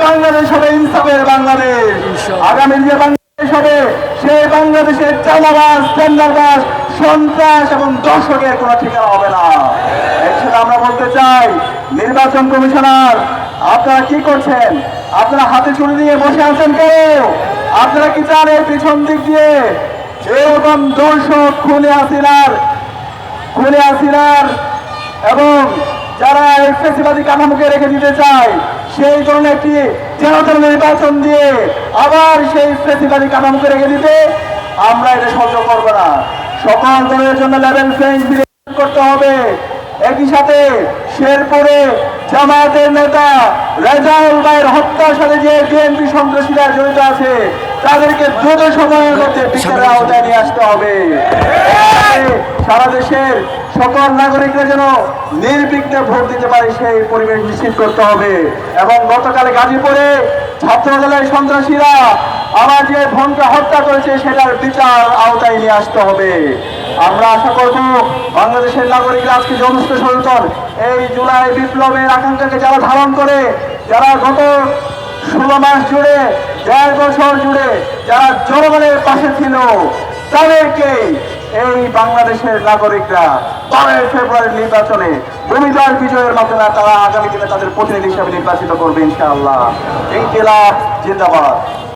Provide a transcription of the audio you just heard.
বাংলাদেশ হবে ইনসাফের বাংলাদেশ। আগামী যে বাংলাদেশ হবে সেই বাংলাদেশের চাঁদাবাজ, টেন্ডারবাজ, সন্ত্রাস এবং দর্শকের কোনো ঠিকানা হবে না। এছাড়া আমরা বলতে চাই, নির্বাচন কমিশনার আপনারা কি করছেন? আপনারা হাতে ছুরি নিয়ে বসে আছেন কেন? আপনারা কি চান এর পিছন দিক দিয়ে এরকম দর্শক খুনে হাসিনার এবং যারা এই ফ্যাসিবাদী কাঠামোকে রেখে দিতে চায় সেই ধরনের একটি জনতার নির্বাচন দিয়ে আবার সেই ফ্যাসিবাদী কাঠামোকে রেখে দিতে আমরা এটা সহ্য করবো না। সকল দলের জন্য লেভেল প্লেইং ফিল্ড করতে হবে। একই সাথে শেরপুরে জামায়াতের নেতা রেজাউল ভাইয়ের হত্যার সাথে যে বিএনপি সন্ত্রাসীরা জড়িত আছে তাদেরকে দ্রুত সময়ের মধ্যে বিচারের আওতায় নিয়ে আসতে হবে। সারা দেশের সকল নাগরিকরা যেন নির্বিঘ্নে ভোট দিতে পারে সেই পরিবেশ নিশ্চিত করতে হবে। এবং গতকাল গাজীপুরে ছাত্রদলের সন্ত্রাসীরা আমার যে বোনকে হত্যা করেছে সেটার বিচার আওতায় নিয়ে আসতে হবে। আমরা আশা করব বাংলাদেশের নাগরিকরা আজকে যথেষ্ট সচেতন। এই জুলাই বিপ্লবের আকাঙ্ক্ষাকে যারা ধারণ করে, যারা গত 16 মাস জুড়ে, 1.5 বছর জুড়ে যারা জনগণের পাশে ছিল, তাদেরকে এই বাংলাদেশের নাগরিকরা 12 ফেব্রুয়ারির নির্বাচনে ভূমিদার বিজয়ের মাধ্যমে তারা আগামী দিনে তাদের প্রতিনিধি হিসেবে নির্বাচিত করবে ইনশাআল্লাহ। ইনকিলাব জিন্দাবাদ।